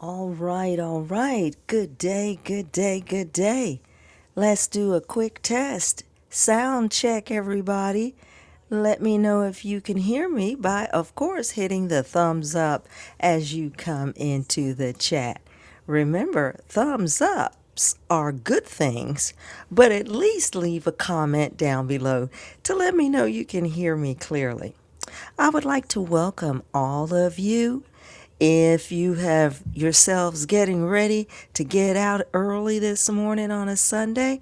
All right, all right. Good day, good day, good day. Let's do a quick test. Sound check, everybody. Let me know if you can hear me by, of course, hitting the thumbs up as you come into the chat. Remember, thumbs ups are good things, but at least leave a comment down below to let me know you can hear me clearly. I would like to welcome all of you. If you have yourselves getting ready to get out early this morning on a Sunday,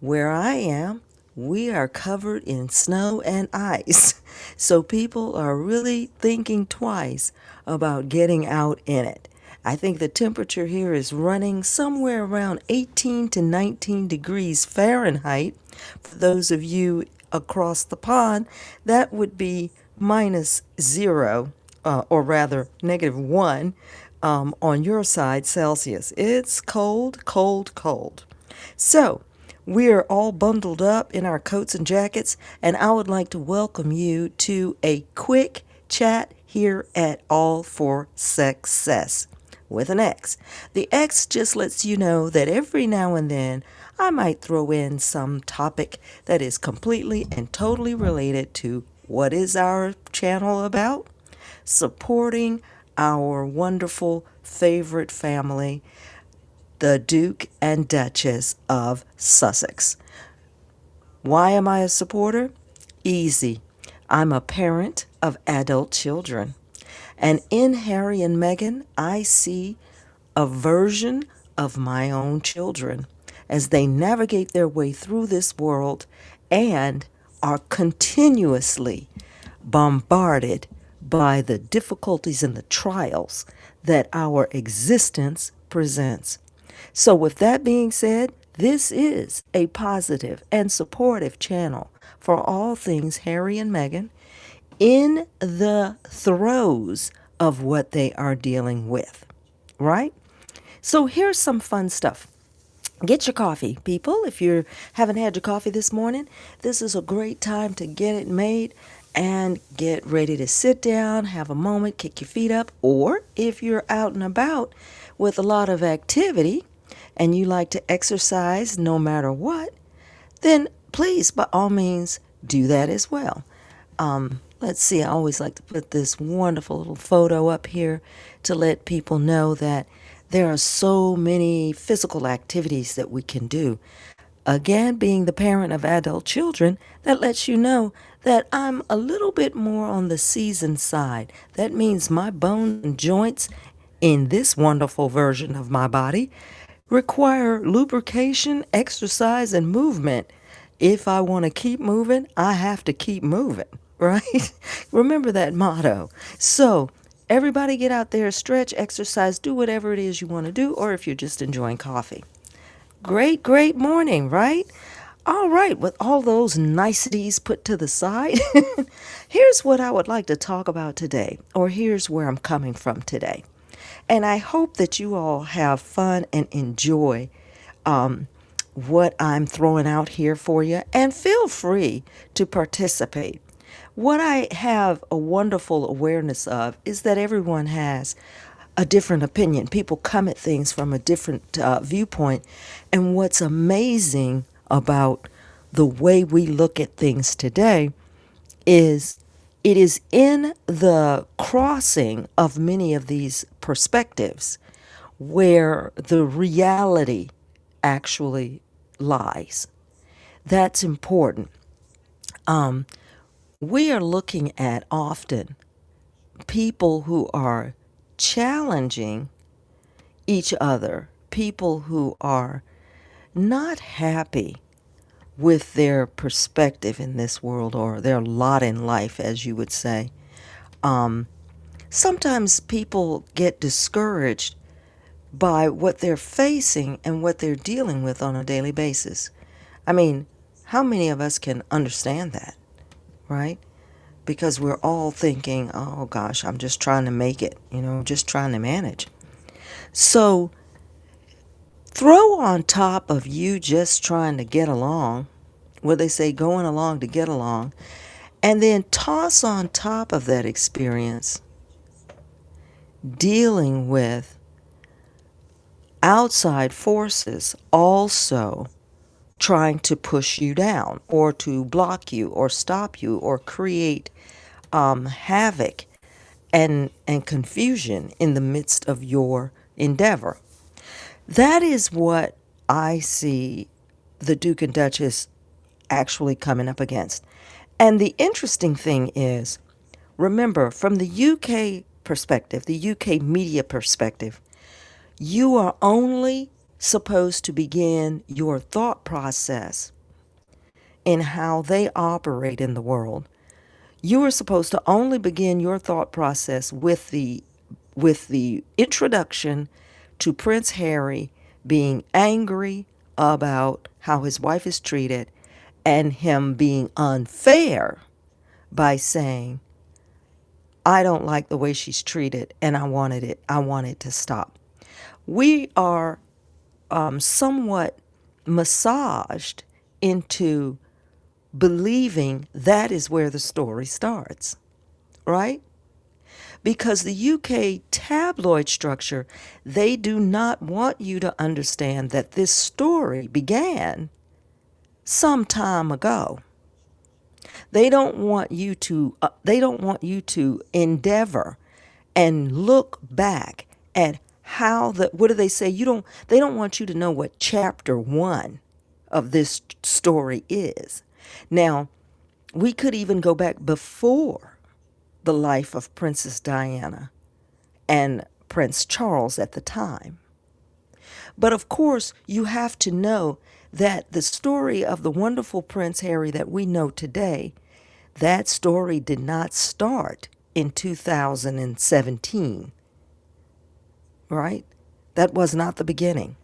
where I am, we are covered in snow and ice. So people are really thinking twice about getting out in it. I think the temperature here is running somewhere around 18 to 19 degrees Fahrenheit. For those of you across the pond, that would be -0, or rather -1 on your side Celsius. It's cold, cold, cold. So, we are all bundled up in our coats and jackets, and I would like to welcome you to a quick chat here at All for Success with an X. The X just lets you know that every now and then I might throw in some topic that is completely and totally related to what is our channel about? Supporting our wonderful favorite family, the Duke and Duchess of Sussex. Why am I a supporter? Easy. I'm a parent of adult children. And in Harry and Meghan, I see a version of my own children as they navigate their way through this world and are continuously bombarded by the difficulties and the trials that our existence presents. So with that being said, this is a positive and supportive channel for all things Harry and Meghan in the throes of what they are dealing with, right? So here's some fun stuff. Get your coffee, people. If you haven't had your coffee this morning, this is a great time to get it made and get ready to sit down, have a moment, kick your feet up. Or if you're out and about with a lot of activity and you like to exercise no matter what, then please, by all means, do that as well. Let's see, I always like to put this wonderful little photo up here to let people know that there are so many physical activities that we can do. Again, being the parent of adult children, that lets you know that I'm a little bit more on the seasoned side. That means my bones and joints in this wonderful version of my body require lubrication, exercise, and movement. If I want to keep moving, I have to keep moving, right? Remember that motto. So, everybody get out there, stretch, exercise, do whatever it is you want to do, or if you're just enjoying coffee. Great, great morning, right? All right, with all those niceties put to the side, here's what I would like to talk about today, or here's where I'm coming from today. And I hope that you all have fun and enjoy what I'm throwing out here for you, and feel free to participate. What I have a wonderful awareness of is that everyone has a different opinion. People come at things from a different viewpoint. And what's amazing about the way we look at things today is it is in the crossing of many of these perspectives where the reality actually lies. That's important. We are looking at often people who are challenging each other, people who are not happy with their perspective in this world, or their lot in life, as you would say. Sometimes people get discouraged by what they're facing and what they're dealing with on a daily basis. I mean, how many of us can understand that, right? Because we're all thinking, oh gosh, I'm just trying to make it, just trying to manage. So throw on top of you just trying to get along, what they say, going along to get along, and then toss on top of that experience dealing with outside forces also trying to push you down or to block you or stop you or create havoc and confusion in the midst of your endeavor. That is what I see the Duke and Duchess actually coming up against. And the interesting thing is, remember, from the UK perspective, the UK media perspective, you are only supposed to begin your thought process in how they operate in the world. You are supposed to only begin your thought process with the introduction to Prince Harry being angry about how his wife is treated and him being unfair by saying, I don't like the way she's treated and I want it to stop. We are somewhat massaged into believing that is where the story starts, right? Because the UK tabloid structure, they do not want you to understand that this story began some time ago. They don't want you to endeavor and look back at how what do they say? They don't want you to know what chapter 1 of this story is. Now, we could even go back before the life of Princess Diana and Prince Charles at the time. But of course, you have to know that the story of the wonderful Prince Harry that we know today, that story did not start in 2017, right? That was not the beginning.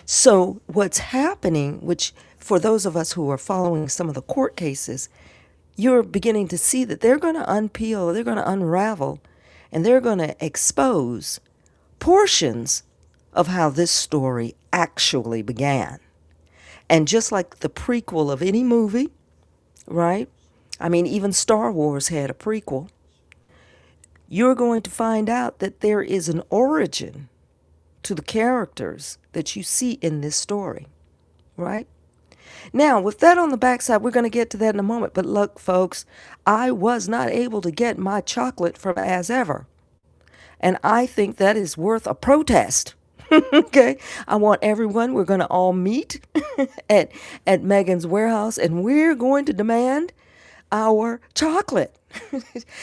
So what's happening, which for those of us who are following some of the court cases, you're beginning to see that they're going to unpeel, they're going to unravel, and they're going to expose portions of how this story actually began. And just like the prequel of any movie, right? I mean, even Star Wars had a prequel. You're going to find out that there is an origin to the characters that you see in this story, right? Now, with that on the backside, we're going to get to that in a moment. But look, folks, I was not able to get my chocolate from asever. And I think that is worth a protest. Okay, I want everyone, we're going to all meet at Megan's warehouse and we're going to demand our chocolate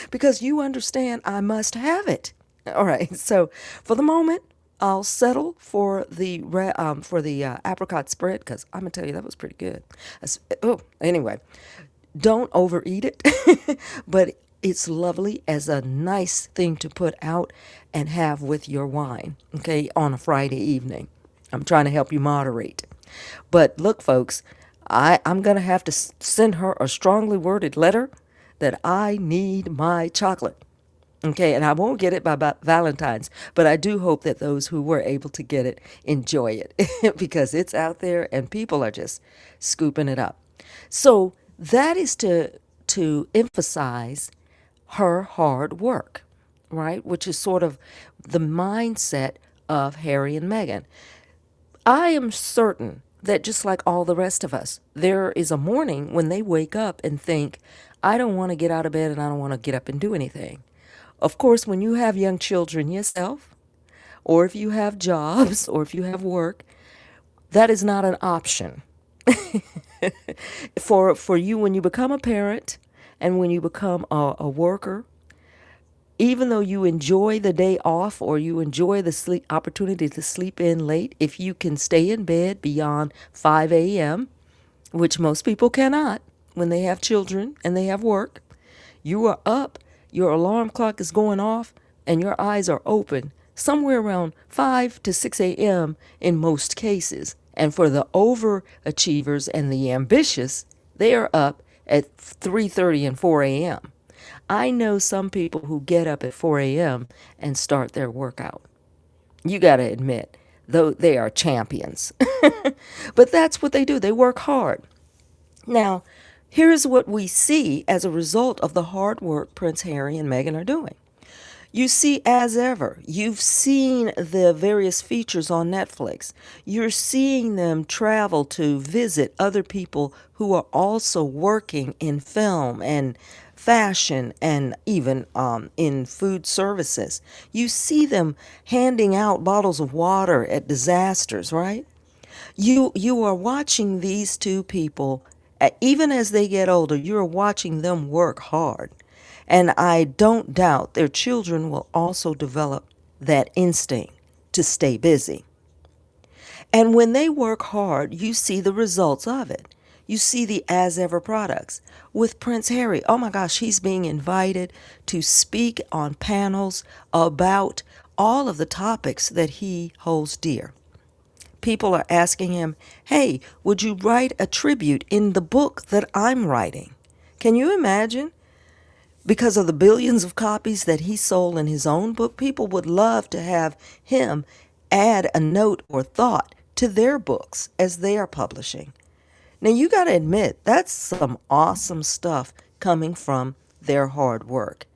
because you understand I must have it. All right, so for the moment, I'll settle for the apricot spread because I'm gonna tell you that was pretty good. Oh, anyway, don't overeat it, but it's lovely as a nice thing to put out and have with your wine, okay, on a Friday evening. I'm trying to help you moderate. But look, folks, I'm going to have to send her a strongly worded letter that I need my chocolate. Okay, and I won't get it by Valentine's, but I do hope that those who were able to get it enjoy it because it's out there and people are just scooping it up. So that is to emphasize her hard work, right? Which is sort of the mindset of Harry and Meghan. I am certain that just like all the rest of us, there is a morning when they wake up and think, I don't want to get out of bed and I don't want to get up and do anything. Of course, when you have young children yourself, or if you have jobs, or if you have work, that is not an option. For you, when you become a parent and when you become a worker, even though you enjoy the day off or you enjoy the opportunity to sleep in late, if you can stay in bed beyond 5 a.m., which most people cannot when they have children and they have work, you are up, your alarm clock is going off, and your eyes are open somewhere around 5 to 6 a.m. in most cases. And for the overachievers and the ambitious, they are up at 3:30 and 4 a.m. I know some people who get up at 4 a.m. and start their workout. You got to admit, though they are champions. But that's what they do. They work hard. Now, here's what we see as a result of the hard work Prince Harry and Meghan are doing. You see, as ever, you've seen the various features on Netflix. You're seeing them travel to visit other people who are also working in film and fashion and even in food services. You see them handing out bottles of water at disasters, right? You are watching these two people, even as they get older, you're watching them work hard. And I don't doubt their children will also develop that instinct to stay busy. And when they work hard, you see the results of it. You see the as ever products. With Prince Harry, oh my gosh, he's being invited to speak on panels about all of the topics that he holds dear. People are asking him, hey, would you write a tribute in the book that I'm writing? Can you imagine? Because of the billions of copies that he sold in his own book, people would love to have him add a note or thought to their books as they are publishing. Now, you got to admit, that's some awesome stuff coming from their hard work.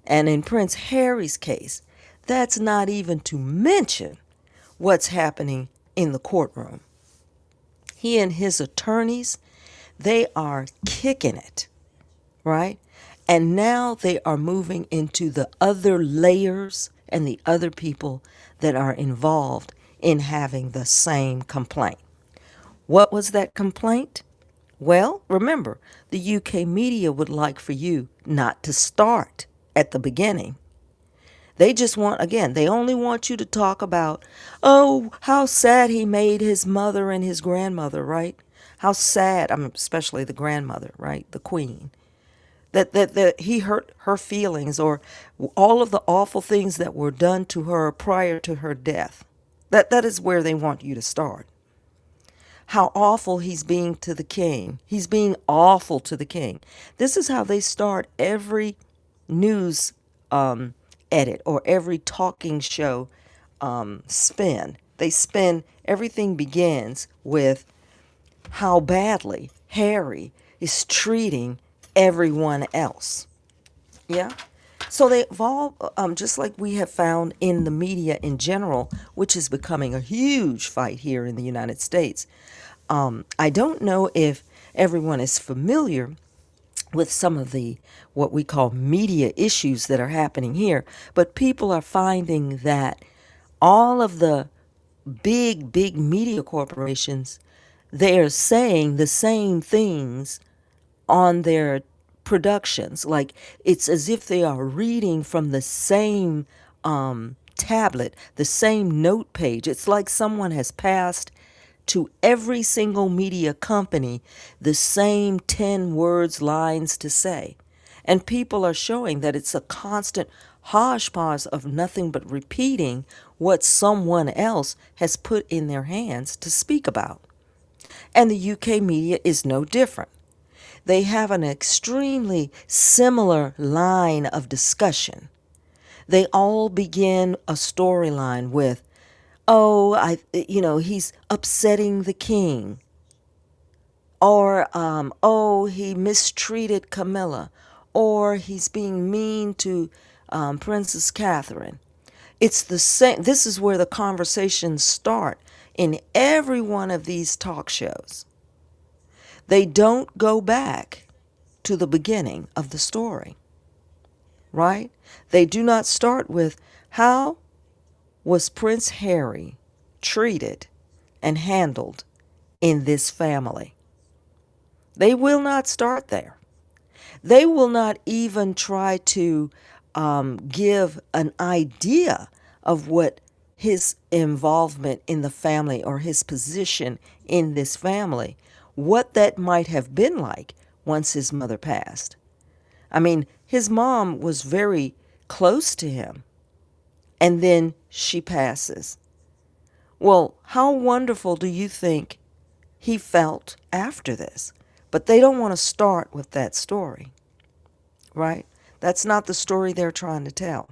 And in Prince Harry's case, that's not even to mention what's happening in the courtroom. He and his attorneys, they are kicking it, right? And now they are moving into the other layers and the other people that are involved in having the same complaint. What was that complaint? Well, remember, the UK media would like for you not to start at the beginning. They just want, again, they only want you to talk about, oh, how sad he made his mother and his grandmother, right? How sad, I mean, especially the grandmother, right? The queen. That he hurt her feelings, or all of the awful things that were done to her prior to her death. That is where they want you to start. How awful he's being to the king. He's being awful to the king. This is how they start every news edit or every talking show spin. They spin, everything begins with how badly Harry is treating everyone else. Yeah? So they evolve, just like we have found in the media in general, which is becoming a huge fight here in the United States. I don't know if everyone is familiar with some of the what we call media issues that are happening here, but people are finding that all of the big media corporations, they are saying the same things on their productions. Like, it's as if they are reading from the same tablet, the same note page. It's like someone has passed to every single media company the same 10 words, lines to say. And people are showing that it's a constant hodgepodge of nothing but repeating what someone else has put in their hands to speak about. And the UK media is no different. They have an extremely similar line of discussion. They all begin a storyline with, oh, he's upsetting the king. Or, oh, he mistreated Camilla. Or he's being mean to Princess Catherine. It's the same. This is where the conversations start in every one of these talk shows. They don't go back to the beginning of the story, right? They do not start with, how was Prince Harry treated and handled in this family? They will not start there. They will not even try to give an idea of what his involvement in the family or his position in this family, what that might have been like once his mother passed. I mean, his mom was very close to him, and then she passes. Well, how wonderful do you think he felt after this? But they don't want to start with that story, right? That's not the story they're trying to tell.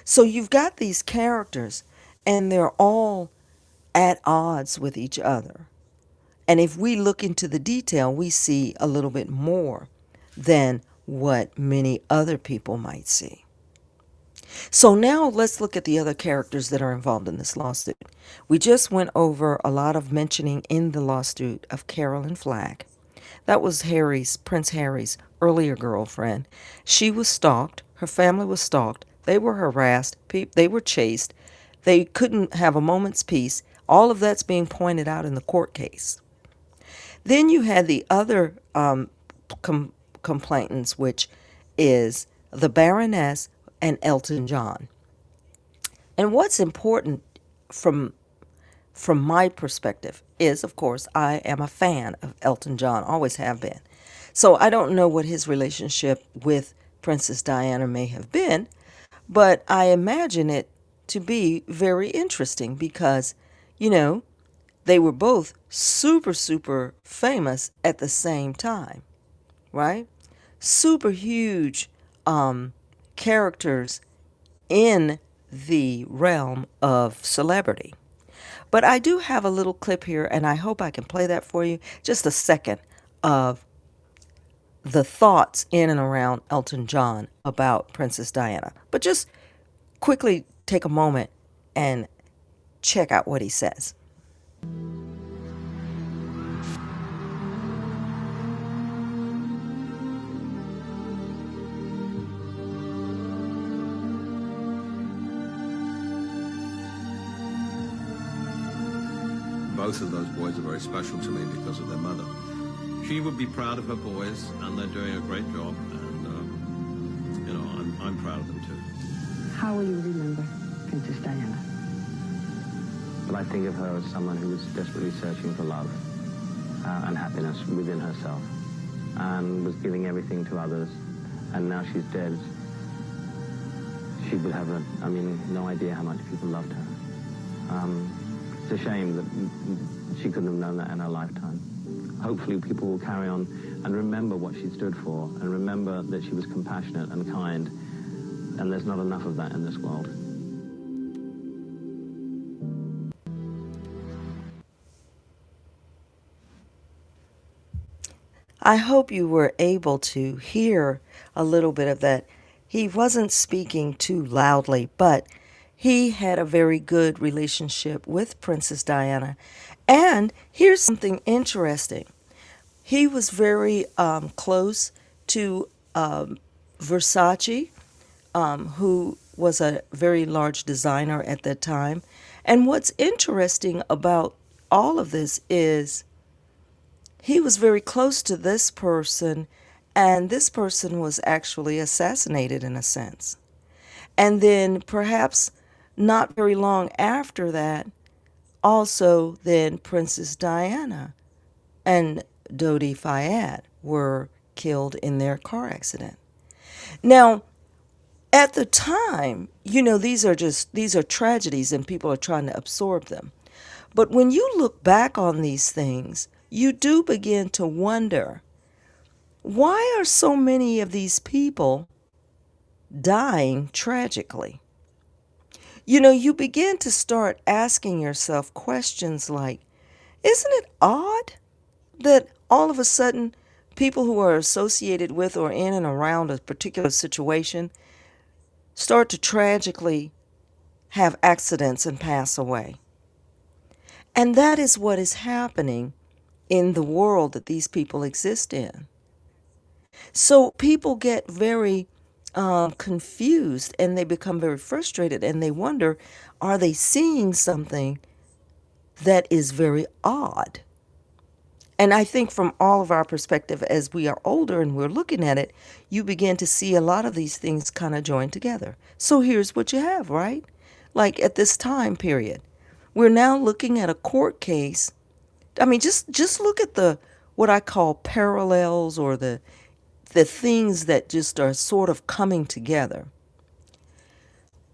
So you've got these characters, and they're all at odds with each other. And if we look into the detail, we see a little bit more than what many other people might see. So now let's look at the other characters that are involved in this lawsuit. We just went over a lot of mentioning in the lawsuit of Carolyn Flack. That was Prince Harry's earlier girlfriend. She was stalked. Her family was stalked. They were harassed. They were chased. They couldn't have a moment's peace. All of that's being pointed out in the court case. Then you had the other complainants, which is the Baroness and Elton John. And what's important from my perspective is, of course, I am a fan of Elton John, always have been. So I don't know what his relationship with Princess Diana may have been, but I imagine it to be very interesting because, you know, they were both super, super famous at the same time, right? Super huge characters in the realm of celebrity. But I do have a little clip here, and I hope I can play that for you. Just a second of the thoughts in and around Elton John about Princess Diana. But just quickly take a moment and check out what he says. Both of those boys are very special to me because of their mother. She would be proud of her boys, and they're doing a great job, and, you know, I'm proud of them too. How will you remember Princess Diana? But I think of her as someone who was desperately searching for love and happiness within herself, and was giving everything to others, and now she's dead. She would have, no idea how much people loved her. It's a shame that she couldn't have known that in her lifetime. Hopefully people will carry on and remember what she stood for, and remember that she was compassionate and kind, and there's not enough of that in this world. I hope you were able to hear a little bit of that. He wasn't speaking too loudly, but he had a very good relationship with Princess Diana. And here's something interesting. He was very close to Versace, who was a very large designer at that time. And what's interesting about all of this is he was very close to this person, and this person was actually assassinated in a sense. And then perhaps not very long after that, also then Princess Diana and Dodi Fayed were killed in their car accident. Now, at the time, these are tragedies and people are trying to absorb them. But when you look back on these things, you do begin to wonder, why are so many of these people dying tragically? You begin to start asking yourself questions like, isn't it odd that all of a sudden people who are associated with or in and around a particular situation start to tragically have accidents and pass away? And that is what is happening in the world that these people exist in. So people get very confused, and they become very frustrated, and they wonder, are they seeing something that is very odd? And I think from all of our perspective, as we are older and we're looking at it, you begin to see a lot of these things kind of join together. So here's what you have, right? Like at this time period, we're now looking at a court case. I mean, just look at the what I call parallels, or the things that just are sort of coming together.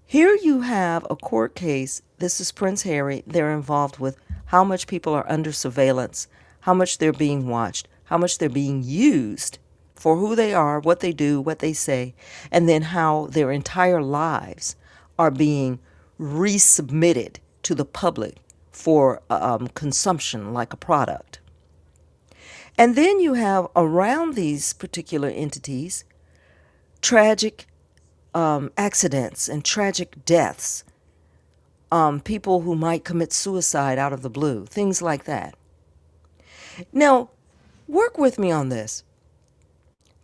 Here you have a court case. This is Prince Harry. They're involved with how much people are under surveillance, how much they're being watched, how much they're being used for who they are, what they do, what they say, and then how their entire lives are being resubmitted to the public for consumption like a product. And then you have around these particular entities tragic accidents and tragic deaths, people who might commit suicide out of the blue, things like that. Now, work with me on this.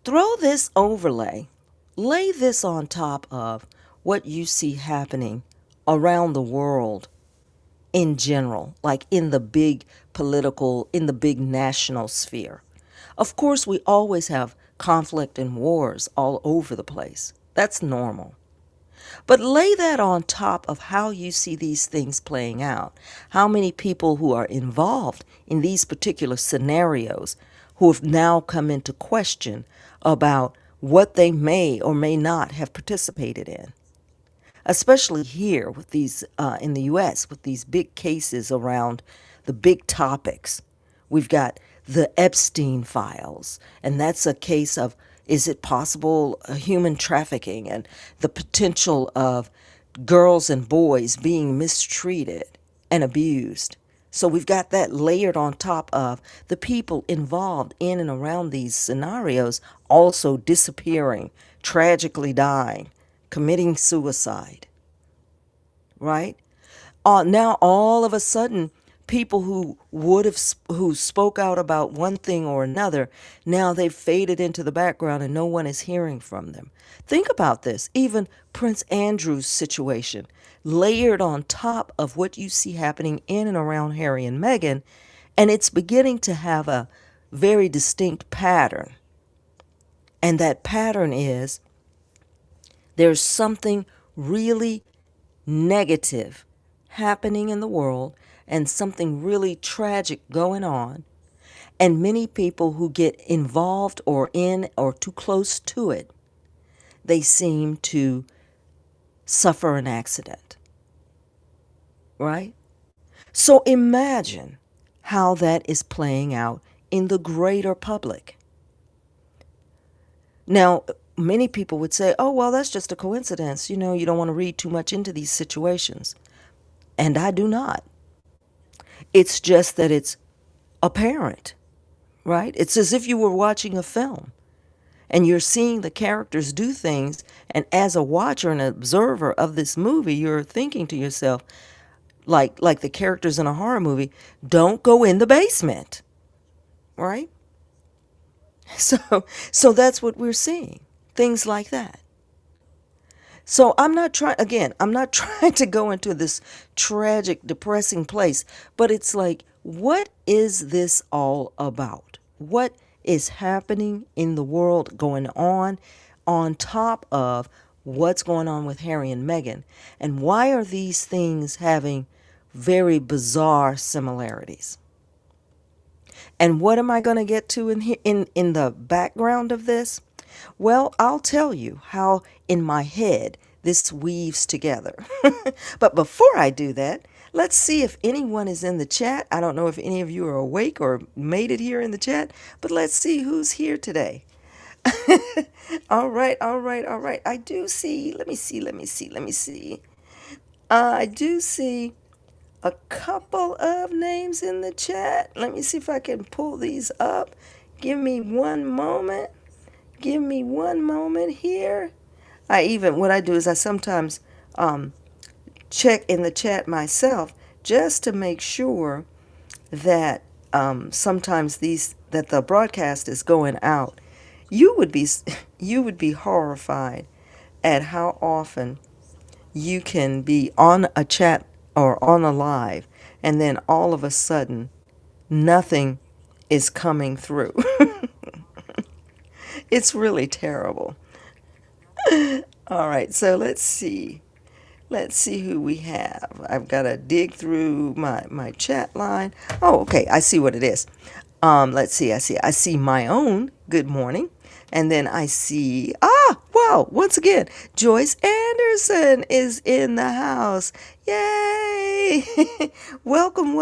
Throw this overlay, lay this on top of what you see happening around the world in general, like in the big political, in the big national sphere. Of course, we always have conflict and wars all over the place. That's normal. But lay that on top of how you see these things playing out. How many people who are involved in these particular scenarios who have now come into question about what they may or may not have participated in. Especially here with these, in the U.S., with these big cases around the big topics. We've got the Epstein files, and that's a case of, is it possible human trafficking and the potential of girls and boys being mistreated and abused. So we've got that layered on top of the people involved in and around these scenarios also disappearing, tragically dying, committing suicide, right? Now all of a sudden, people who who spoke out about one thing or another, now they've faded into the background and no one is hearing from them. Think about this. Even Prince Andrew's situation, layered on top of what you see happening in and around Harry and Meghan, and it's beginning to have a very distinct pattern. And that pattern is there's something really negative happening in the world and something really tragic going on. And many people who get involved or in or too close to it, they seem to suffer an accident. Right? So imagine how that is playing out in the greater public. Now, many people would say, oh, well, that's just a coincidence. You know, you don't want to read too much into these situations. And I do not. It's just that it's apparent, right? It's as if you were watching a film and you're seeing the characters do things. And as a watcher and observer of this movie, you're thinking to yourself, like the characters in a horror movie, don't go in the basement, right? So that's what we're seeing, things like that. So I'm not trying to go into this tragic, depressing place, but it's like, what is this all about? What is happening in the world going on top of what's going on with Harry and Meghan? And why are these things having very bizarre similarities? And what am I going to get to in the background of this? Well, I'll tell you how in my head this weaves together. But before I do that, let's see if anyone is in the chat. I don't know if any of you are awake or made it here in the chat, but let's see who's here today. All right. I do see, let me see. I do see a couple of names in the chat. Let me see if I can pull these up. Give me one moment. Here. What I do is I sometimes check in the chat myself just to make sure that sometimes that the broadcast is going out. You would be horrified at how often you can be on a chat or on a live, and then all of a sudden, nothing is coming through. It's really terrible. All right, so let's see. Let's see who we have. I've got to dig through my chat line. Oh, okay, I see what it is. Let's see, I see my own good morning. And then I see, wow, once again, Joyce Anderson is in the house. Yay! Welcome,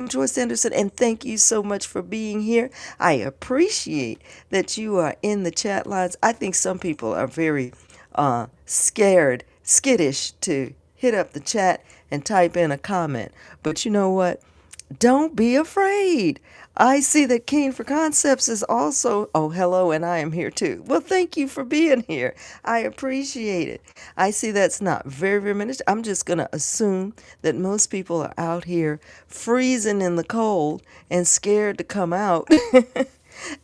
Joyce Anderson, and thank you so much for being here. I appreciate that you are in the chat lines. I think some people are very skittish to hit up the chat and type in a comment. But you know what? Don't be afraid. I see that Keen for Concepts is also, oh, hello, and I am here too. Well, thank you for being here. I appreciate it. I see that's not very minutes. I'm just going to assume that most people are out here freezing in the cold and scared to come out.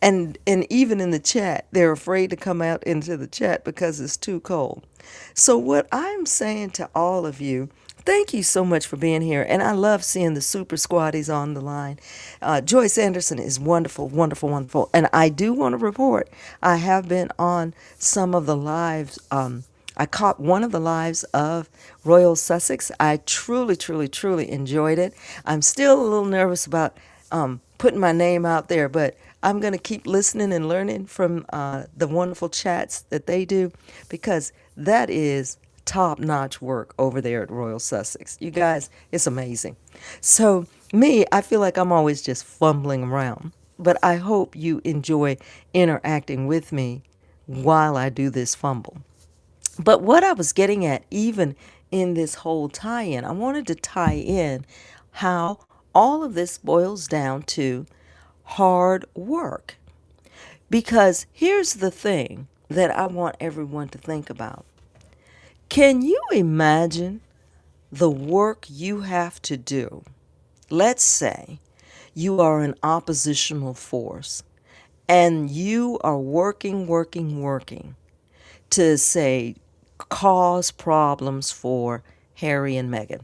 And even in the chat, they're afraid to come out into the chat because it's too cold. So what I'm saying to all of you, thank you so much for being here. And I love seeing the super squaddies on the line. Joyce Anderson is wonderful, wonderful, wonderful. And I do want to report, I have been on some of the lives. I caught one of the lives of Royal Sussex. I truly, truly, truly enjoyed it. I'm still a little nervous about putting my name out there, but I'm going to keep listening and learning from the wonderful chats that they do, because that is top-notch work over there at Royal Sussex. You guys, it's amazing. So me, I feel like I'm always just fumbling around, but I hope you enjoy interacting with me while I do this fumble. But what I was getting at, even in this whole tie-in, I wanted to tie in how all of this boils down to hard work. Because here's the thing that I want everyone to think about. Can you imagine the work you have to do? Let's say you are an oppositional force and you are working to, say, cause problems for Harry and Meghan.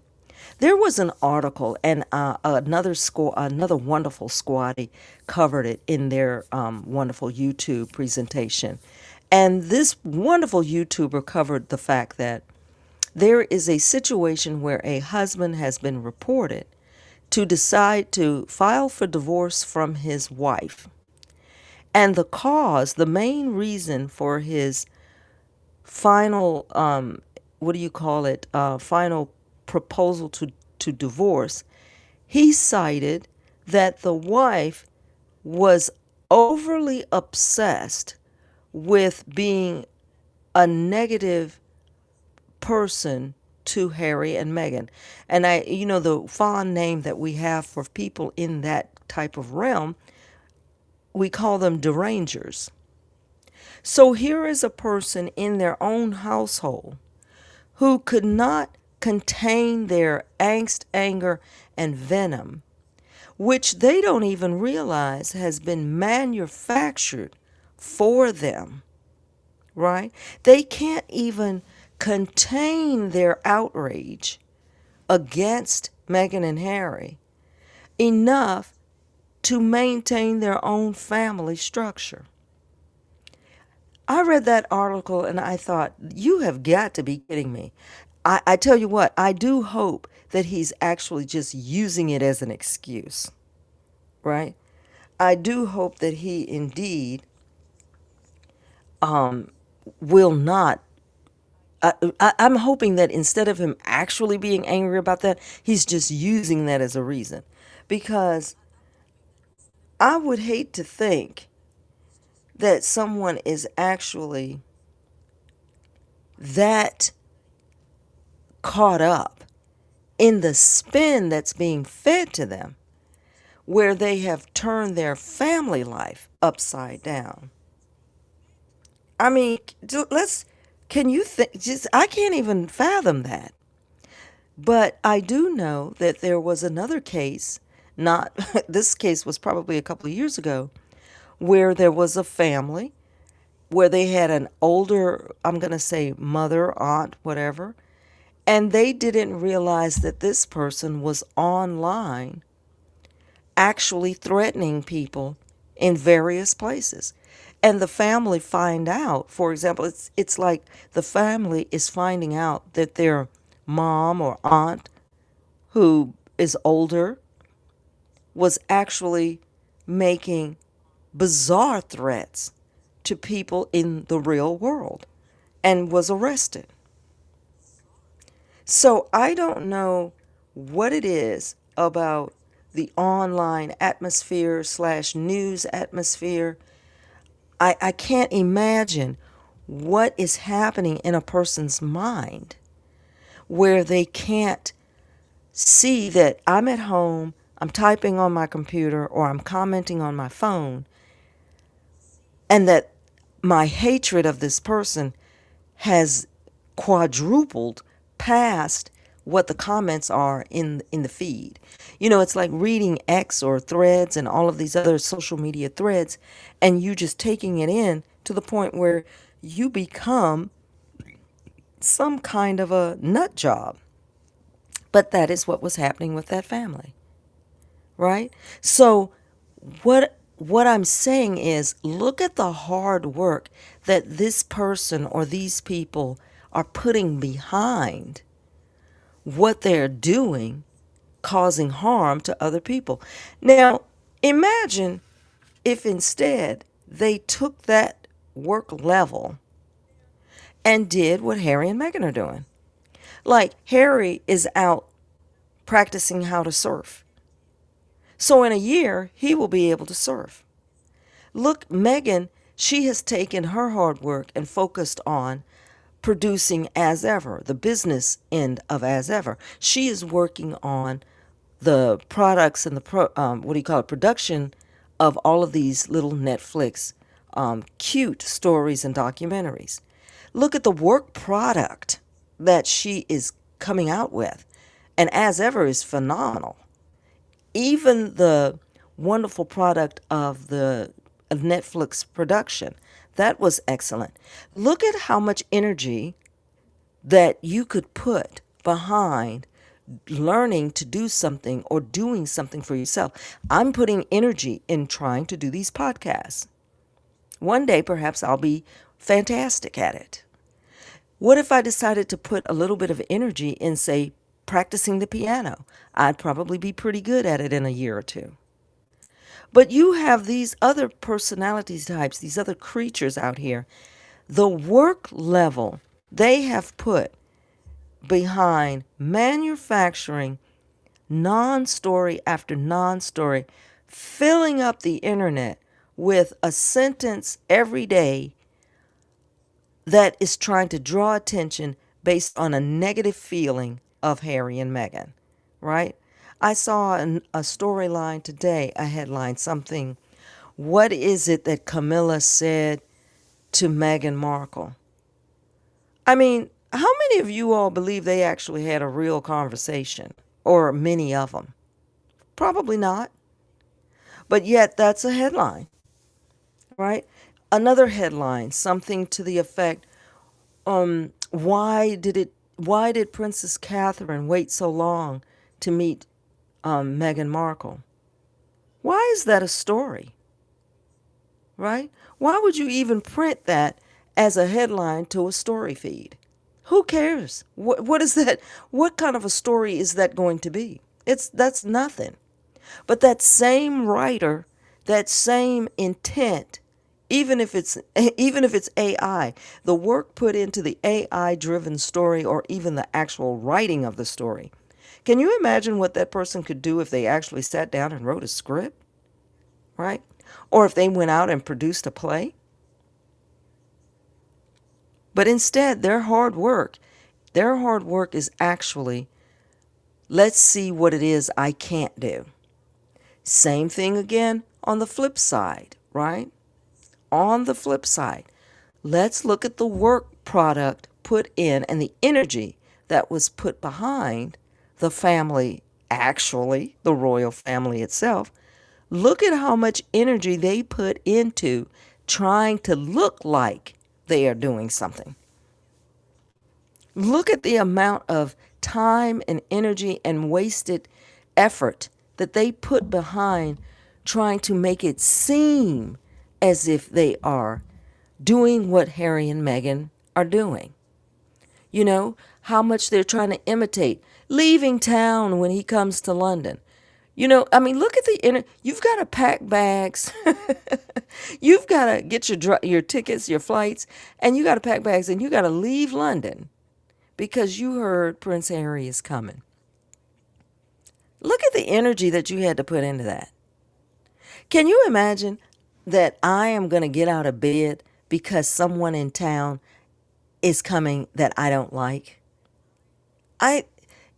There was an article, and another wonderful squatty covered it in their wonderful YouTube presentation. And this wonderful YouTuber covered the fact that there is a situation where a husband has been reported to decide to file for divorce from his wife. And the main reason for his final, final proposal to divorce, he cited that the wife was overly obsessed with being a negative person to Harry and Meghan. And the fond name that we have for people in that type of realm, we call them derangers. So here is a person in their own household who could not contain their angst, anger, and venom, which they don't even realize has been manufactured for them, right? They can't even contain their outrage against Meghan and Harry enough to maintain their own family structure. I read that article and I thought, you have got to be kidding me. I tell you what, I do hope that he's actually just using it as an excuse, right? I do hope that he indeed will not. I'm hoping that instead of him actually being angry about that, he's just using that as a reason. Because I would hate to think that someone is actually that caught up in the spin that's being fed to them, where they have turned their family life upside down. I mean, can you think, I can't even fathom that. But I do know that there was another case, not, this case was probably a couple of years ago, where there was a family where they had an older, I'm going to say mother, aunt, whatever, and they didn't realize that this person was online actually threatening people in various places. And the family find out, for example, it's like the family is finding out that their mom or aunt, who is older, was actually making bizarre threats to people in the real world and was arrested. So I don't know what it is about the online atmosphere / news atmosphere. I can't imagine what is happening in a person's mind where they can't see that I'm at home, I'm typing on my computer or I'm commenting on my phone, and that my hatred of this person has quadrupled past what the comments are in the feed. You know, it's like reading X or Threads and all of these other social media threads, and you just taking it in to the point where you become some kind of a nut job. But that is what was happening with that family, right? So what I'm saying is, look at the hard work that this person or these people are putting behind what they're doing, causing harm to other people. Now, imagine if instead they took that work level and did what Harry and Meghan are doing. Like, Harry is out practicing how to surf. So in a year, he will be able to surf. Look, Meghan, she has taken her hard work and focused on producing As Ever, the business end of As Ever. She is working on the products and the production of all of these little Netflix cute stories and documentaries. Look at the work product that she is coming out with, and As Ever is phenomenal. Even the wonderful product of Netflix production, that was excellent. Look at how much energy that you could put behind learning to do something or doing something for yourself. I'm putting energy in trying to do these podcasts. One day, perhaps I'll be fantastic at it. What if I decided to put a little bit of energy in, say, practicing the piano? I'd probably be pretty good at it in a year or two. But you have these other personality types, these other creatures out here. The work level they have put behind manufacturing non-story after non-story, filling up the internet with a sentence every day that is trying to draw attention based on a negative feeling of Harry and Meghan, right? I saw a storyline today, a headline, something. What is it that Camilla said to Meghan Markle? I mean, how many of you all believe they actually had a real conversation? Or many of them? Probably not. But yet, that's a headline, right? Another headline, something to the effect, why did Princess Catherine wait so long to meet Meghan Markle? Why is that a story, right? Why would you even print that as a headline to a story feed? Who cares? What is that? What kind of a story is that going to be? That's nothing. But that same writer, that same intent, even if it's AI, the work put into the AI driven story or even the actual writing of the story. Can you imagine what that person could do if they actually sat down and wrote a script, right? Or if they went out and produced a play? But instead, their hard work is actually, let's see what it is I can't do. Same thing again on the flip side, right? On the flip side, let's look at the work product put in and the energy that was put behind the family, actually, the royal family itself. Look at how much energy they put into trying to look like they are doing something. Look at the amount of time and energy and wasted effort that they put behind trying to make it seem as if they are doing what Harry and Meghan are doing. You know, how much they're trying to imitate, leaving town when he comes to London. You know, I mean, look at you've got to pack bags. You've got to get your tickets, your flights, and you got to pack bags and you got to leave London because you heard Prince Harry is coming. Look at the energy that you had to put into that. Can you imagine that I am going to get out of bed because someone in town is coming that I don't like?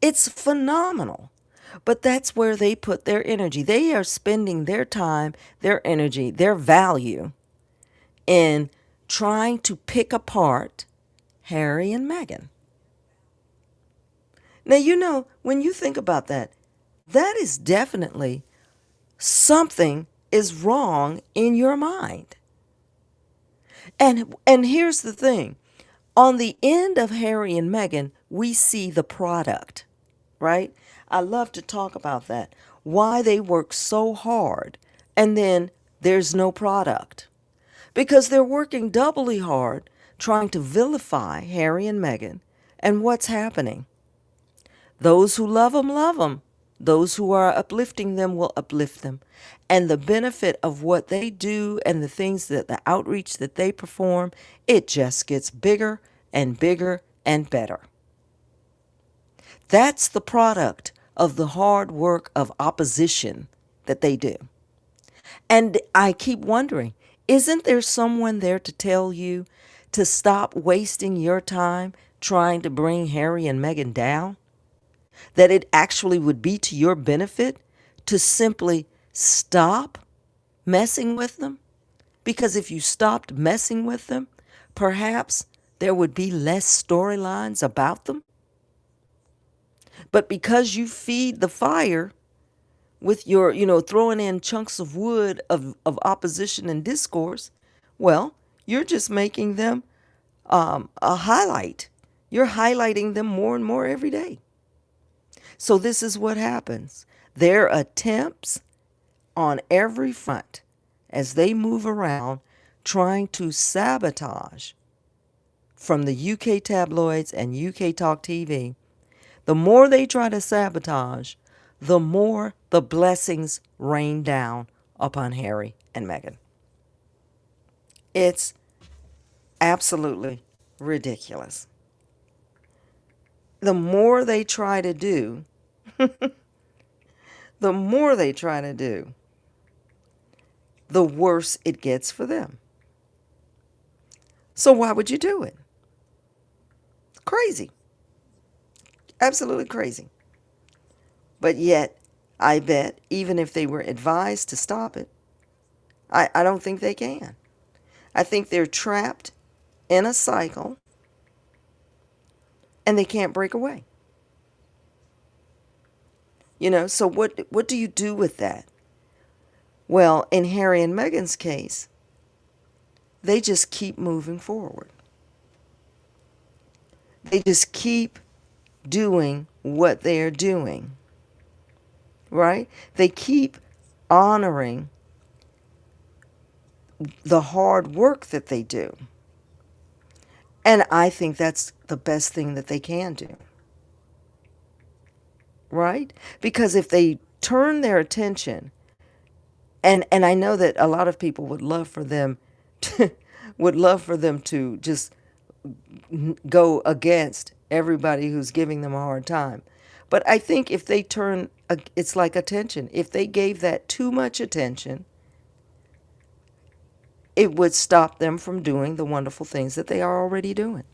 It's phenomenal. But that's where they put their energy. They are spending their time, their energy, their value in trying to pick apart Harry and Meghan. Now, when you think about that, that is definitely something is wrong in your mind. And here's the thing. On the end of Harry and Meghan, we see the product, right? I love to talk about that. Why they work so hard and then there's no product. Because they're working doubly hard trying to vilify Harry and Meghan. And what's happening? Those who love them, love them. Those who are uplifting them will uplift them. And the benefit of what they do and the things that the outreach that they perform, it just gets bigger and bigger and better. That's the product of the hard work of opposition that they do. And I keep wondering, isn't there someone there to tell you to stop wasting your time trying to bring Harry and Meghan down? That it actually would be to your benefit to simply stop messing with them? Because if you stopped messing with them, perhaps there would be less storylines about them. But because you feed the fire with your, throwing in chunks of wood of opposition and discourse, well, you're just making them a highlight. You're highlighting them more and more every day. So this is what happens. Their attempts on every front as they move around trying to sabotage from the UK tabloids and UK Talk TV, the more they try to sabotage, the more the blessings rain down upon Harry and Meghan. It's absolutely ridiculous. The more they try to do, the worse it gets for them. So why would you do it? Crazy. Absolutely crazy. But yet, I bet, even if they were advised to stop it, I don't think they can. I think they're trapped in a cycle and they can't break away. So what do you do with that? Well, in Harry and Meghan's case, they just keep moving forward. They just keep doing what they're doing, right? They keep honoring the hard work that they do. And I think that's the best thing that they can do, right? Because if they turn their attention, and I know that a lot of people would love for them to just go against everybody who's giving them a hard time. But I think if they turn, it's like attention. If they gave that too much attention, it would stop them from doing the wonderful things that they are already doing.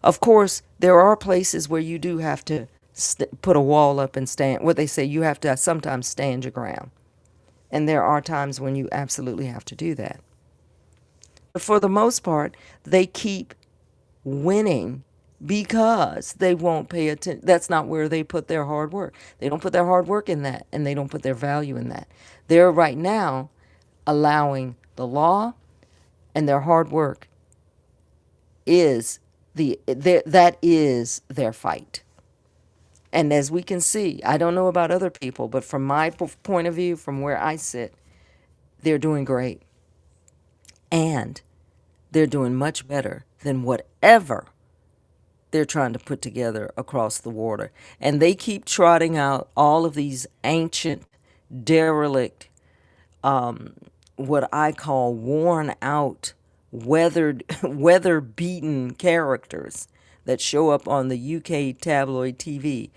Of course, there are places where you do have to put a wall up and stand. What they say, you have to sometimes stand your ground. And there are times when you absolutely have to do that. But for the most part, they keep winning because they won't pay attention. That's not where they put their hard work. They don't put their hard work in that, and they don't put their value in that. They're right now allowing the law and their hard work that is their fight. And as we can see, I don't know about other people, but from my point of view, from where I sit, they're doing great. And they're doing much better than whatever they're trying to put together across the water. And they keep trotting out all of these ancient, derelict, what I call worn out, weather-beaten characters that show up on the UK tabloid TV.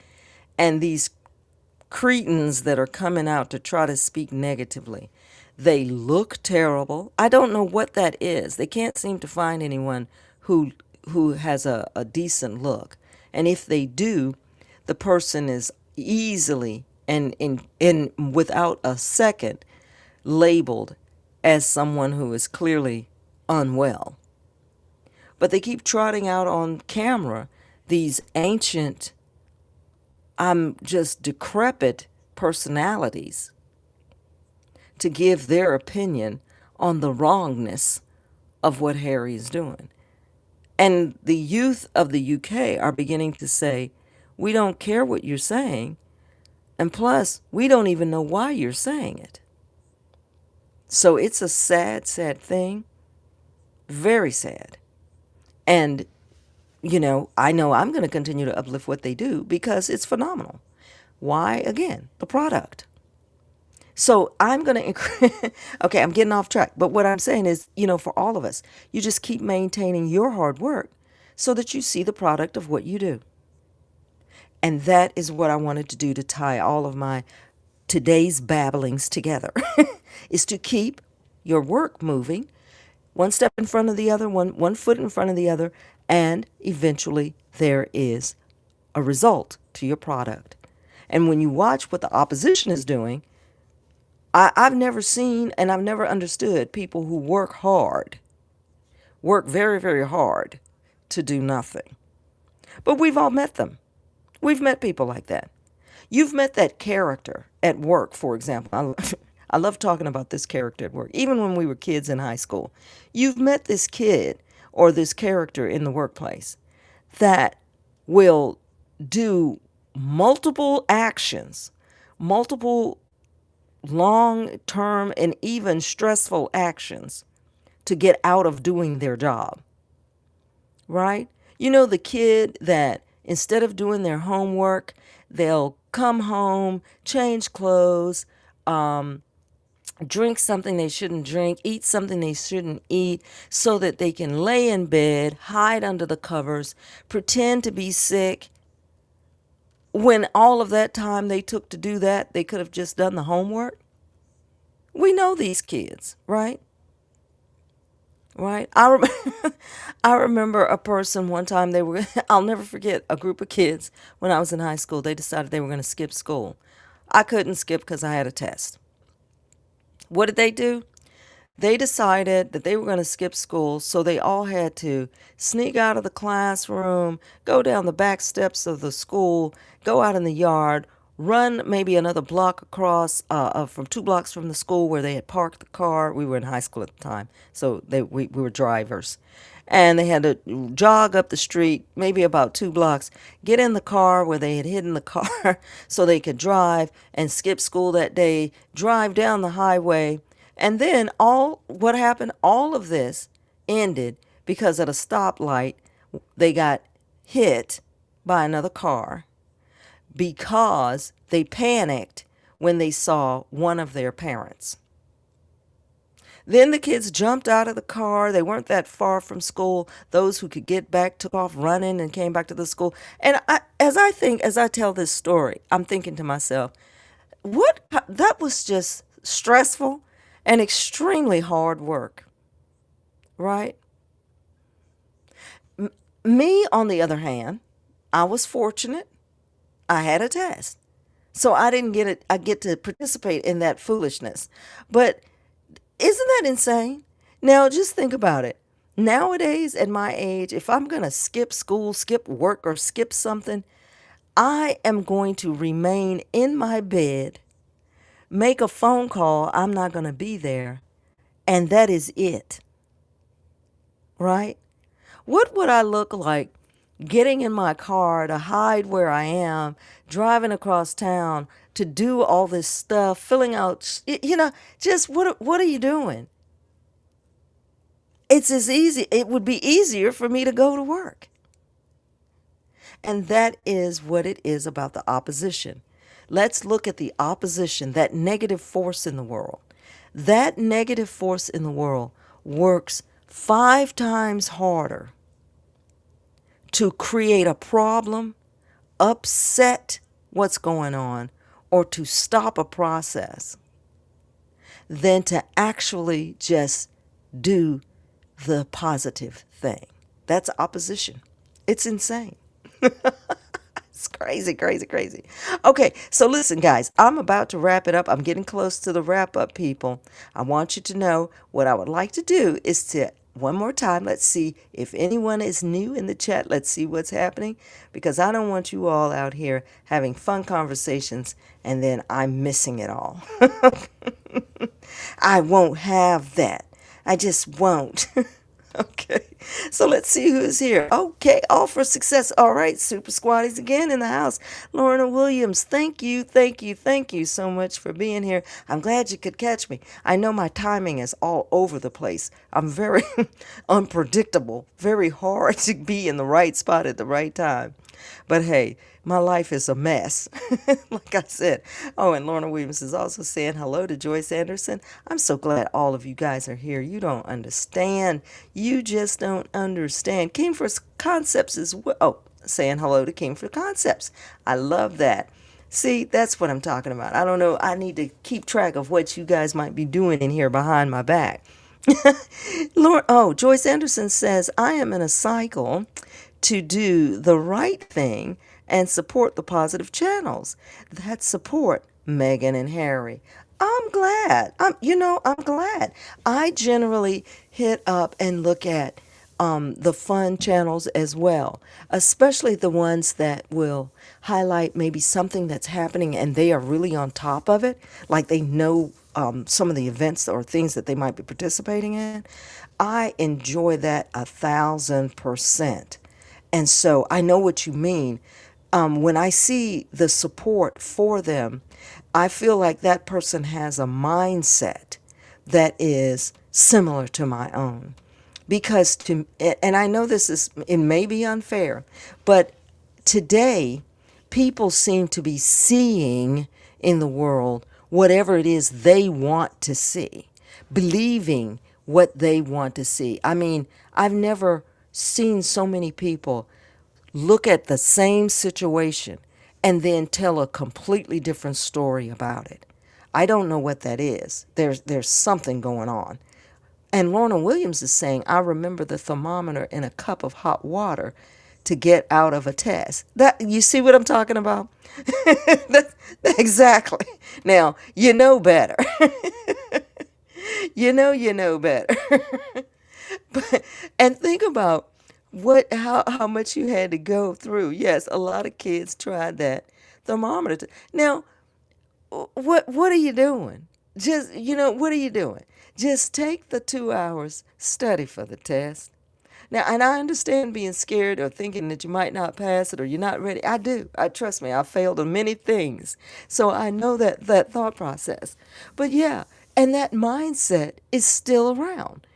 And these cretins that are coming out to try to speak negatively. They look terrible. I don't know what that is. They can't seem to find anyone who has a decent look. And if they do, the person is easily and without a second labeled as someone who is clearly unwell. But they keep trotting out on camera these ancient, I'm just decrepit personalities to give their opinion on the wrongness of what Harry is doing. And the youth of the UK are beginning to say, we don't care what you're saying, and plus, we don't even know why you're saying it. So it's a sad, sad thing. Very sad. And, I know I'm going to continue to uplift what they do because it's phenomenal. Why? Again, the product. So I'm going to, okay, I'm getting off track. But what I'm saying is, for all of us, you just keep maintaining your hard work so that you see the product of what you do. And that is what I wanted to do to tie all of my today's babblings together, is to keep your work moving, one step in front of the other, one foot in front of the other, and eventually there is a result to your product. And when you watch what the opposition is doing, I've never seen and I've never understood people who work very, very hard to do nothing. But we've all met them. We've met people like that. You've met that character at work, for example. I love talking about this character at work, even when we were kids in high school. You've met this kid or this character in the workplace that will do multiple actions, multiple long-term and even stressful actions to get out of doing their job, right? The kid that instead of doing their homework, they'll come home, change clothes, drink something they shouldn't drink, eat something they shouldn't eat, so that they can lay in bed, hide under the covers, pretend to be sick. When all of that time they took to do that, they could have just done the homework. We know these kids, right? Right? I remember a person one time, I'll never forget, a group of kids when I was in high school, they decided they were going to skip school. I couldn't skip because I had a test. What did they do? They decided that they were going to skip school, so they all had to sneak out of the classroom, go down the back steps of the school, go out in the yard, run maybe another block across from 2 blocks from the school where they had parked the car. We were in high school at the time, so we were drivers. And they had to jog up the street, maybe about 2 blocks, get in the car where they had hidden the car so they could drive and skip school that day, drive down the highway. And then what happened? All of this ended because at a stoplight, they got hit by another car because they panicked when they saw one of their parents. Then the kids jumped out of the car. They weren't that far from school. Those who could get back took off running and came back to the school. And as I tell this story, I'm thinking to myself, that was just stressful and extremely hard work, right? Me, on the other hand, I was fortunate. I had a test. So I didn't get it. I get to participate in that foolishness. But isn't that insane? Now, just think about it. Nowadays, at my age, if I'm going to skip school, skip work, or skip something, I am going to remain in my bed, make a phone call, I'm not going to be there, and that is it. Right? What would I look like getting in my car to hide where I am, driving across town to do all this stuff, filling out, just what are you doing? It would be easier for me to go to work. And that is what it is about the opposition. Let's look at the opposition, that negative force in the world. That negative force in the world works 5 times harder to create a problem, upset what's going on, or to stop a process than to actually just do the positive thing. That's opposition. It's insane. It's crazy, crazy, crazy. Okay, so listen, guys, I'm about to wrap it up. I'm getting close to the wrap up, people. I want you to know what I would like to do is to, one more time, let's see if anyone is new in the chat. Let's see what's happening because I don't want you all out here having fun conversations and then I'm missing it all. I won't have that. I just won't. Okay, so let's see who's here. Okay, all for success. All right, Super Squatties again in the house. Lorna Williams, thank you, thank you, thank you so much for being here. I'm glad you could catch me. I know my timing is all over the place. I'm very unpredictable, very hard to be in the right spot at the right time. But hey, my life is a mess, like I said. Oh, and Lorna Williams is also saying hello to Joyce Anderson. I'm so glad all of you guys are here. You don't understand. You just don't understand. King for Concepts is well. Oh, saying hello to King for Concepts. I love that. See, that's what I'm talking about. I don't know. I need to keep track of what you guys might be doing in here behind my back. Joyce Anderson says, I am in a cycle to do the right thing and support the positive channels that support Meghan and Harry. I'm glad. I'm glad. I generally hit up and look at the fun channels as well, especially the ones that will highlight maybe something that's happening and they are really on top of it, like they know some of the events or things that they might be participating in. I enjoy that 1,000%. And so I know what you mean. When I see the support for them, I feel like that person has a mindset that is similar to my own. Because and I know it may be unfair, but today people seem to be seeing in the world whatever it is they want to see, believing what they want to see. I mean, I've never seen so many people look at the same situation and then tell a completely different story about it. I don't know what that is. There's something going on. And Lorna Williams is saying, I remember the thermometer in a cup of hot water to get out of a test. That, you see what I'm talking about? Exactly. Now, you know better. You know better. And think about how much you had to go through. Yes, a lot of kids tried that thermometer. Now, what are you doing? Just, what are you doing? Just take the 2 hours, study for the test. Now, and I understand being scared or thinking that you might not pass it or you're not ready. I do. Trust me, I failed in many things. So I know that thought process. But yeah, and that mindset is still around.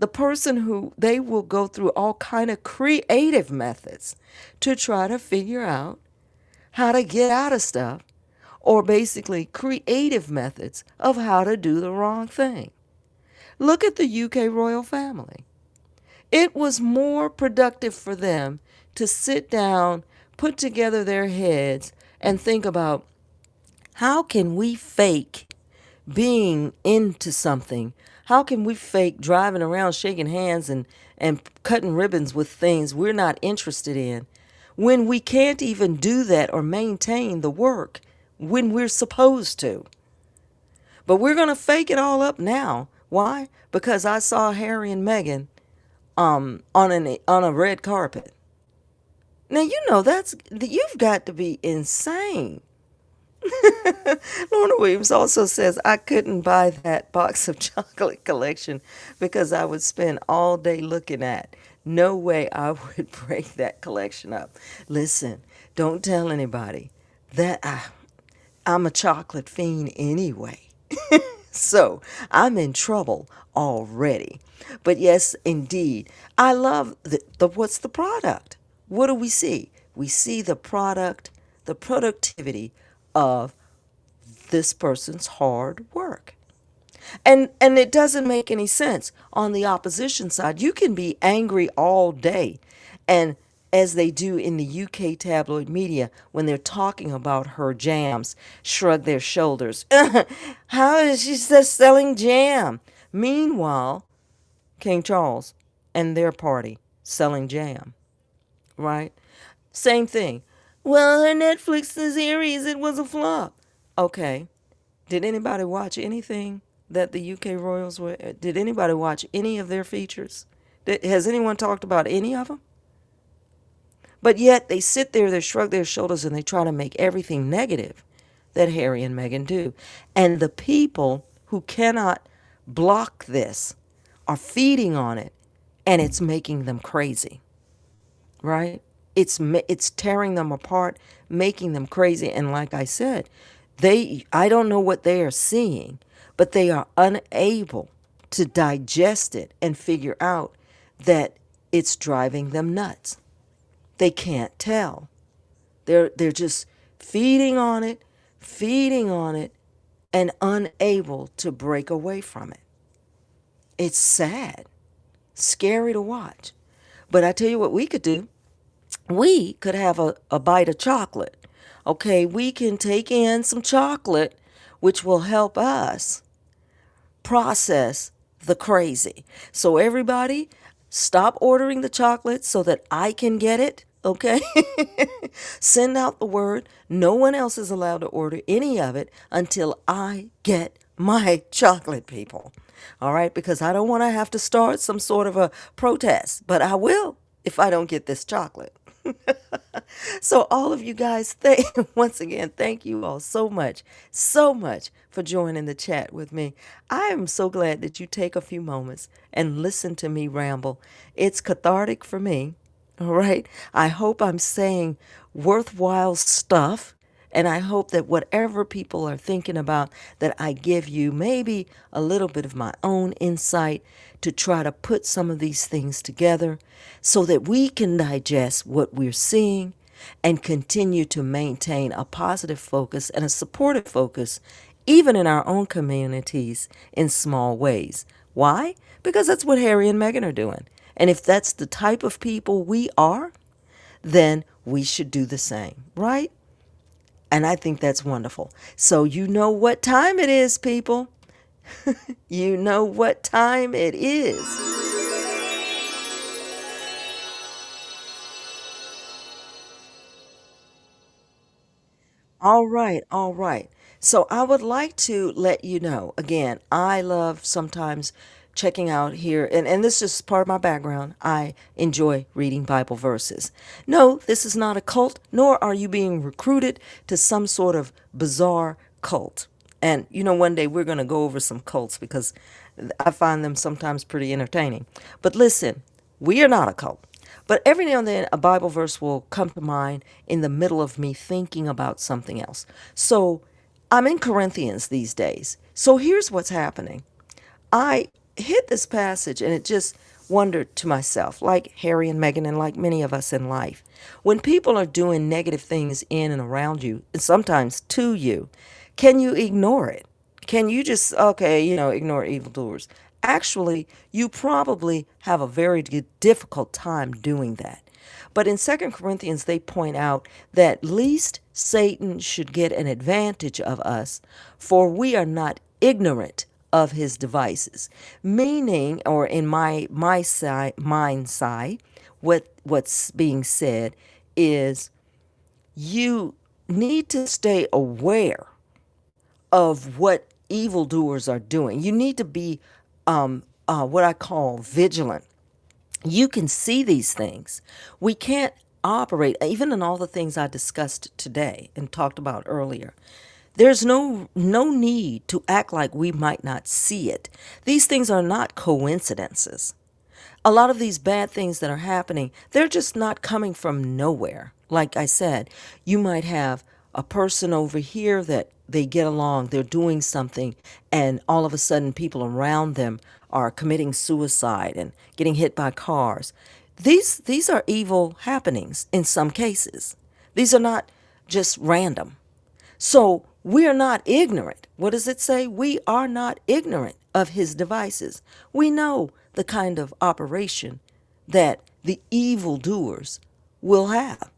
The person who they will go through all kind of creative methods to try to figure out how to get out of stuff, or basically creative methods of how to do the wrong thing. Look at the UK royal family. It was more productive for them to sit down, put together their heads, and think about how can we fake being into something? How can we fake driving around shaking hands and cutting ribbons with things we're not interested in when we can't even do that or maintain the work when we're supposed to? But we're going to fake it all up now. Why? Because I saw Harry and Meghan on a red carpet. Now, you've got to be insane. Lorna Williams also says, I couldn't buy that box of chocolate collection because I would spend all day looking at. No way I would break that collection up. Listen, don't tell anybody that I'm a chocolate fiend anyway. So I'm in trouble already. But yes, indeed, I love what's the product? What do we see? We see the product, the productivity of this person's hard work. And it doesn't make any sense. On the opposition side, you can be angry all day. And as they do in the UK tabloid media when they're talking about her jams, shrug their shoulders. How is she just selling jam? Meanwhile, King Charles and their party selling jam, right? Same thing. Well, her Netflix series, it was a flop. Okay. Did anybody watch anything that the UK Royals were? Did anybody watch any of their features? Has anyone talked about any of them? But yet they sit there, they shrug their shoulders, and they try to make everything negative that Harry and Meghan do. And the people who cannot block this are feeding on it, and it's making them crazy, right? It's tearing them apart, making them crazy. And like I said, I don't know what they are seeing, but they are unable to digest it and figure out that it's driving them nuts. They can't tell. They're just feeding on it, and unable to break away from it. It's sad, scary to watch. But I tell you what we could do. We could have a bite of chocolate. Okay, we can take in some chocolate, which will help us process the crazy. So everybody, stop ordering the chocolate so that I can get it. Okay? Send out the word. No one else is allowed to order any of it until I get my chocolate, people. All right? Because I don't want to have to start some sort of a protest, but I will if I don't get this chocolate. So all of you guys, once again, thank you all so much for joining the chat with me. I am so glad that you take a few moments and listen to me ramble. It's cathartic for me. All right. I hope I'm saying worthwhile stuff. And I hope that whatever people are thinking about, that I give you maybe a little bit of my own insight to try to put some of these things together so that we can digest what we're seeing and continue to maintain a positive focus and a supportive focus, even in our own communities in small ways. Why? Because that's what Harry and Meghan are doing. And if that's the type of people we are, then we should do the same, right? And I think that's wonderful. So you know what time it is, people. You know what time it is. All right, all right. So I would like to let you know, again, I love sometimes checking out here, and this is part of my background. I enjoy reading Bible verses. No, this is not a cult, nor are you being recruited to some sort of bizarre cult. And, one day we're going to go over some cults because I find them sometimes pretty entertaining. But listen, we are not a cult. But every now and then a Bible verse will come to mind in the middle of me thinking about something else. So I'm in Corinthians these days. So here's what's happening. I hit this passage and it just wondered to myself, like Harry and Meghan and like many of us in life, when people are doing negative things in and around you, and sometimes to you, can you ignore it? Can you just, okay, ignore evildoers? Actually, you probably have a very difficult time doing that. But in Second Corinthians, they point out that least Satan should get an advantage of us, for we are not ignorant of his devices. Meaning, or in my mind side, what's being said is you need to stay aware of what evildoers are doing. You need to be what I call vigilant. You can see these things. We can't operate, even in all the things I discussed today and talked about earlier. There's no need to act like we might not see it. These things are not coincidences. A lot of these bad things that are happening, they're just not coming from nowhere. Like I said, you might have a person over here that they get along, they're doing something, and all of a sudden people around them are committing suicide and getting hit by cars. These are evil happenings in some cases. These are not just random. So we are not ignorant. What does it say? We are not ignorant of his devices. We know the kind of operation that the evildoers will have.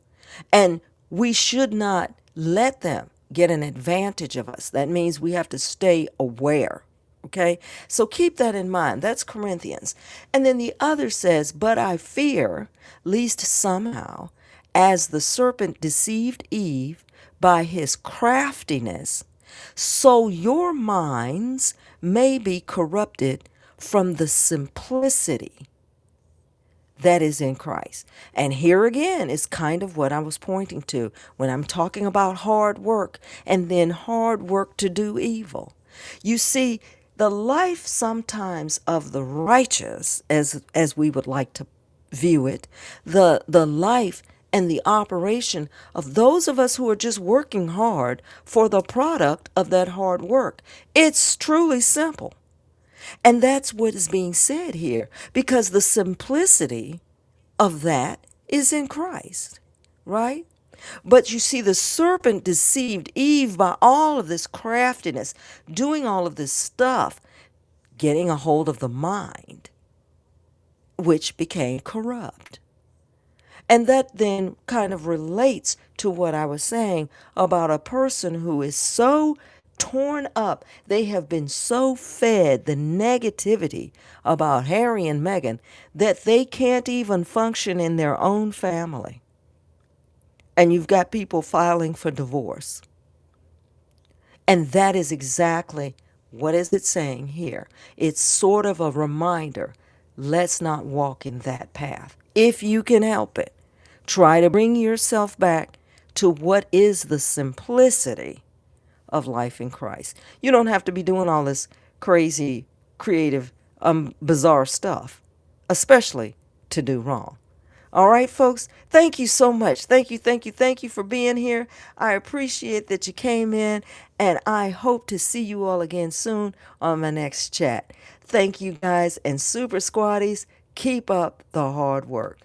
And we should not let them get an advantage of us. That means we have to stay aware. Okay? So keep that in mind. That's Corinthians. And then the other says, but I fear, lest somehow, As the serpent deceived Eve by his craftiness, so your minds may be corrupted from the simplicity that is in Christ. And here again is kind of what I was pointing to when I'm talking about hard work and then hard work to do evil. You see, the life sometimes of the righteous, as we would like to view it, the life and the operation of those of us who are just working hard for the product of that hard work. It's truly simple. And that's what is being said here, because the simplicity of that is in Christ, right? But you see, the serpent deceived Eve by all of this craftiness, doing all of this stuff, getting a hold of the mind, which became corrupt. And that then kind of relates to what I was saying about a person who is so torn up. They have been so fed the negativity about Harry and Meghan that they can't even function in their own family. And you've got people filing for divorce. And that is exactly what is it saying here. It's sort of a reminder. Let's not walk in that path. If you can help it, try to bring yourself back to what is the simplicity of life in Christ. You don't have to be doing all this crazy, creative, bizarre stuff, especially to do wrong. All right, folks, thank you so much. Thank you for being here. I appreciate that you came in, and I hope to see you all again soon on my next chat. Thank you, guys, and Super Squatties, keep up the hard work.